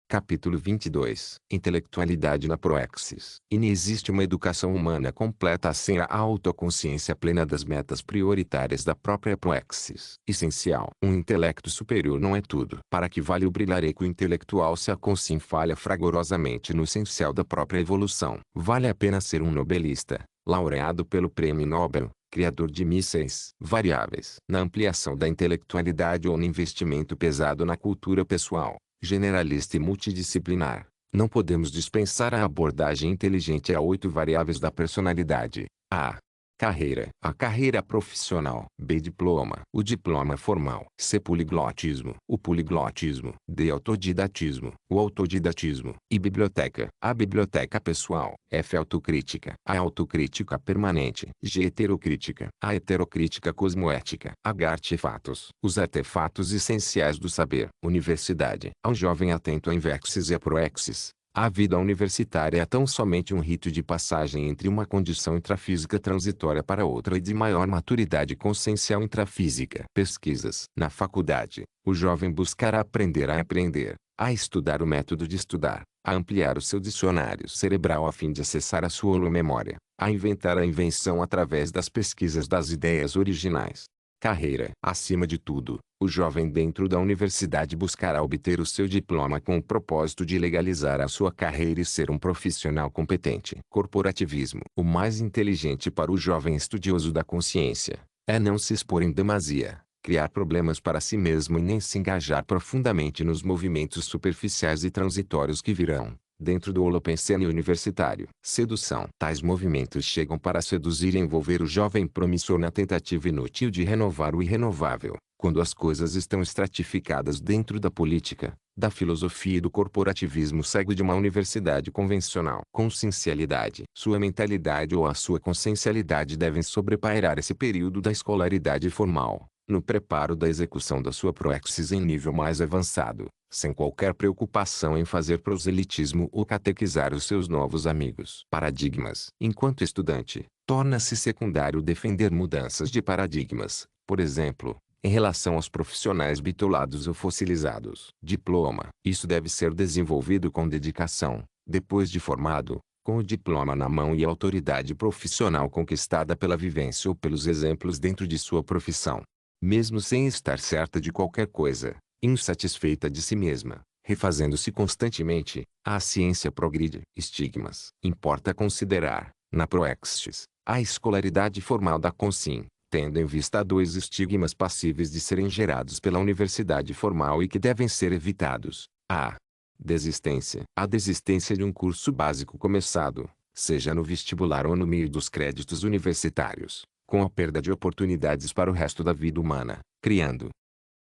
Capítulo 22. Intelectualidade na proexis. E não existe uma educação humana completa sem a autoconsciência plena das metas prioritárias da própria proexis. Essencial. Um intelecto superior não é tudo. Para que vale o brilhareco intelectual se a consciência falha fragorosamente no essencial da própria evolução? Vale a pena ser um nobelista, laureado pelo Prêmio Nobel, criador de mísseis variáveis, na ampliação da intelectualidade ou no investimento pesado na cultura pessoal, generalista e multidisciplinar. Não podemos dispensar a abordagem inteligente a 8 variáveis da personalidade. A. Carreira. A carreira profissional. B. Diploma. O diploma formal. C. Poliglotismo. O poliglotismo. D. Autodidatismo. O autodidatismo. E biblioteca. A biblioteca pessoal. F. Autocrítica. A autocrítica permanente. G. Heterocrítica. A heterocrítica cosmoética. H. Artefatos. Os artefatos essenciais do saber. Universidade. Ao jovem atento a invexis e a proexis, a vida universitária é tão somente um rito de passagem entre uma condição intrafísica transitória para outra e de maior maturidade consciencial intrafísica. Pesquisas. Na faculdade, o jovem buscará aprender a aprender, a estudar o método de estudar, a ampliar o seu dicionário cerebral a fim de acessar a sua memória, a inventar a invenção através das pesquisas das ideias originais. Carreira. Acima de tudo, o jovem dentro da universidade buscará obter o seu diploma com o propósito de legalizar a sua carreira e ser um profissional competente. Corporativismo. O mais inteligente para o jovem estudioso da consciência é não se expor em demasia, criar problemas para si mesmo e nem se engajar profundamente nos movimentos superficiais e transitórios que virão dentro do holopensene universitário. Sedução. Tais movimentos chegam para seduzir e envolver o jovem promissor na tentativa inútil de renovar o irrenovável. Quando as coisas estão estratificadas dentro da política, da filosofia e do corporativismo segue de uma universidade convencional. Consciencialidade. Sua mentalidade ou a sua consciencialidade devem sobrepairar esse período da escolaridade formal, no preparo da execução da sua proexis em nível mais avançado, sem qualquer preocupação em fazer proselitismo ou catequizar os seus novos amigos. Paradigmas. Enquanto estudante, torna-se secundário defender mudanças de paradigmas, por exemplo, em relação aos profissionais bitolados ou fossilizados. Diploma. Isso deve ser desenvolvido com dedicação, depois de formado, com o diploma na mão e a autoridade profissional conquistada pela vivência ou pelos exemplos dentro de sua profissão. Mesmo sem estar certa de qualquer coisa, insatisfeita de si mesma, refazendo-se constantemente, a ciência progride. Estigmas. Importa considerar, na proexis, a escolaridade formal da consciência, tendo em vista 2 estigmas passíveis de serem gerados pela universidade formal e que devem ser evitados. A. Desistência. A desistência de um curso básico começado, seja no vestibular ou no meio dos créditos universitários, com a perda de oportunidades para o resto da vida humana, criando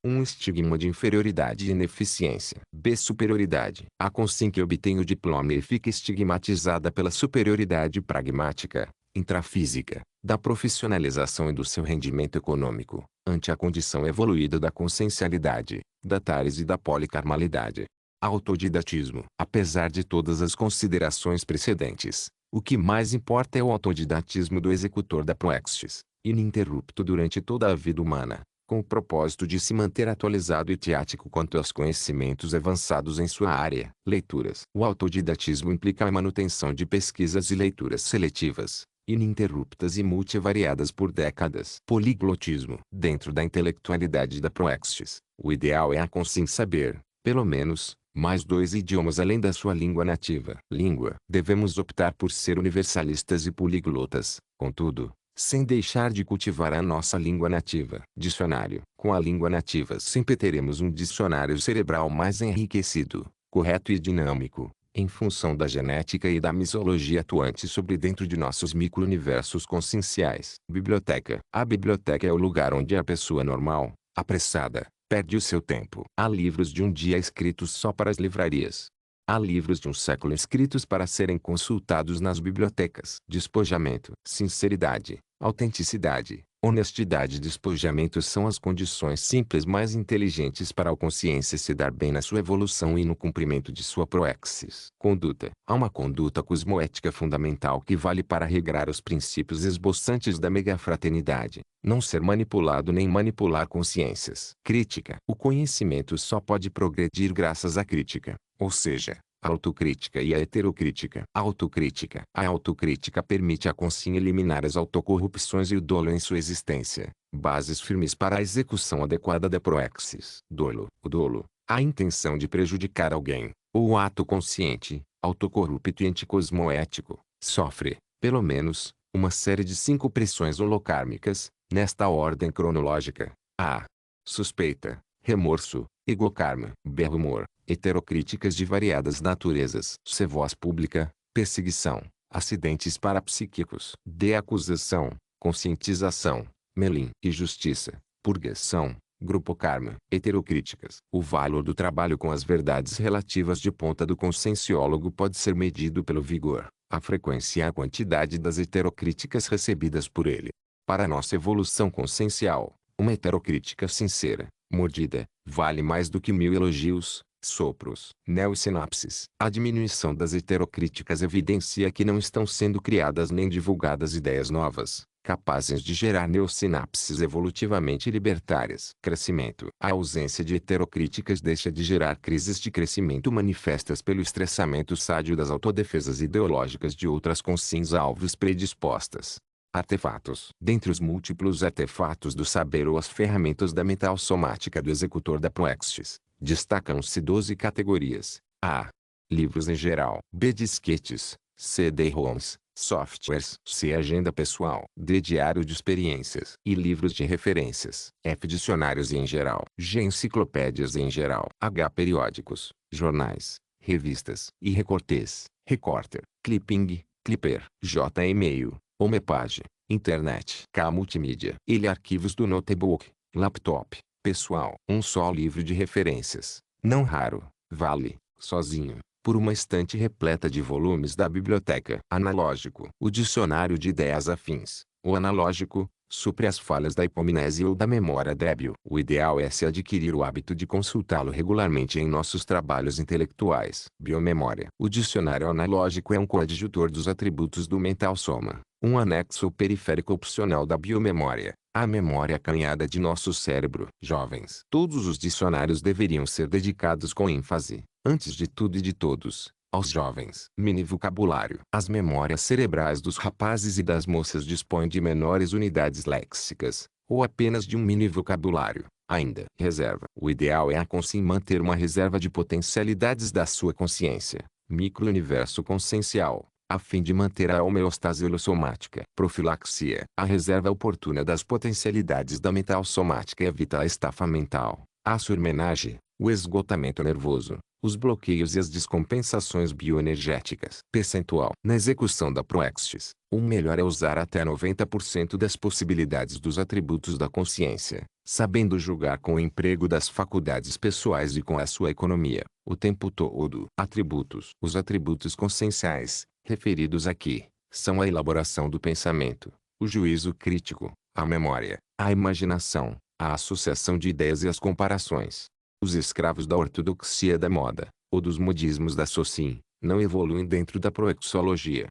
um estigma de inferioridade e ineficiência. B. Superioridade. A consciência que obtém o diploma e fica estigmatizada pela superioridade pragmática, intrafísica, da profissionalização e do seu rendimento econômico, ante a condição evoluída da consciencialidade, da tares e da policarmalidade. Autodidatismo. Apesar de todas as considerações precedentes, o que mais importa é o autodidatismo do executor da proexis, ininterrupto durante toda a vida humana, com o propósito de se manter atualizado e teático quanto aos conhecimentos avançados em sua área. Leituras. O autodidatismo implica a manutenção de pesquisas e leituras seletivas, ininterruptas e multivariadas por décadas. Poliglotismo. Dentro da intelectualidade da proexis, o ideal é a consciência saber, pelo menos, mais 2 idiomas além da sua língua nativa. Língua. Devemos optar por ser universalistas e poliglotas, contudo, sem deixar de cultivar a nossa língua nativa. Dicionário. Com a língua nativa sempre teremos um dicionário cerebral mais enriquecido, correto e dinâmico, em função da genética e da misologia atuante sobre dentro de nossos micro-universos conscienciais. Biblioteca. A biblioteca é o lugar onde a pessoa normal, apressada, perde o seu tempo. Há livros de um dia escritos só para as livrarias. Há livros de um século escritos para serem consultados nas bibliotecas. Despojamento. Sinceridade, autenticidade, Honestidade e despojamento são as condições simples mais inteligentes para a consciência se dar bem na sua evolução e no cumprimento de sua proexis. Conduta. Há uma conduta cosmoética fundamental que vale para regrar os princípios esboçantes da megafraternidade. Não ser manipulado nem manipular consciências. Crítica. O conhecimento só pode progredir graças à crítica, ou seja, a autocrítica e a heterocrítica. Autocrítica. A autocrítica permite à consciência eliminar as autocorrupções e o dolo em sua existência, bases firmes para a execução adequada da proexis. Dolo. O dolo, a intenção de prejudicar alguém, ou o ato consciente, autocorrupto e anticosmoético, sofre, pelo menos, uma série de 5 pressões holocármicas, nesta ordem cronológica: a. Suspeita, remorso, egokarma, berrumor, heterocríticas de variadas naturezas. C. Voz pública, perseguição, acidentes parapsíquicos. D. Acusação, conscientização, melim e justiça, purgação, grupo karma. Heterocríticas. O valor do trabalho com as verdades relativas de ponta do conscienciólogo pode ser medido pelo vigor, a frequência e a quantidade das heterocríticas recebidas por ele. Para nossa evolução consciencial, uma heterocrítica sincera, mordida, vale mais do que 1000 elogios, sopros, neosinapses. A diminuição das heterocríticas evidencia que não estão sendo criadas nem divulgadas ideias novas, capazes de gerar neosinapses evolutivamente libertárias. Crescimento. A ausência de heterocríticas deixa de gerar crises de crescimento manifestas pelo estressamento sádio das autodefesas ideológicas de outras consciências alvos predispostas. Artefatos. Dentre os múltiplos artefatos do saber ou as ferramentas da mental somática do executor da proexis, destacam-se 12 categorias. A. Livros em geral. B. Disquetes. C. CD-ROMs, softwares. C. Agenda pessoal. D. Diário de experiências. E livros de referências. F. Dicionários em geral. G. Enciclopédias em geral. H. Periódicos, jornais, revistas. I. Recortes, recorter, clipping, clipper. J. E-mail, homepage, internet. K. Multimídia. L. Arquivos do notebook, laptop, pessoal. Um só livro de referências, não raro, vale, sozinho, por uma estante repleta de volumes da biblioteca. Analógico. O dicionário de ideias afins, o analógico, supre as falhas da hipomnese ou da memória débil. O ideal é se adquirir o hábito de consultá-lo regularmente em nossos trabalhos intelectuais. Biomemória. O dicionário analógico é um coadjutor dos atributos do mental soma, um anexo periférico opcional da biomemória, a memória acanhada de nosso cérebro. Jovens. Todos os dicionários deveriam ser dedicados com ênfase, antes de tudo e de todos, aos jovens. Mini vocabulário. As memórias cerebrais dos rapazes e das moças dispõem de menores unidades léxicas, ou apenas de um mini vocabulário. Ainda. Reserva. O ideal é a consciência manter uma reserva de potencialidades da sua consciência, micro-universo consciencial, a fim de manter a homeostase holossomática. Profilaxia. A reserva oportuna das potencialidades da mental somática evita a estafa mental, a surmenagem, o esgotamento nervoso, os bloqueios e as descompensações bioenergéticas. Percentual. Na execução da proexis, o melhor é usar até 90% das possibilidades dos atributos da consciência, sabendo julgar com o emprego das faculdades pessoais e com a sua economia, o tempo todo. Atributos. Os atributos conscienciais, referidos aqui, são a elaboração do pensamento, o juízo crítico, a memória, a imaginação, a associação de ideias e as comparações. Os escravos da ortodoxia da moda, ou dos modismos da socin, não evoluem dentro da proexologia.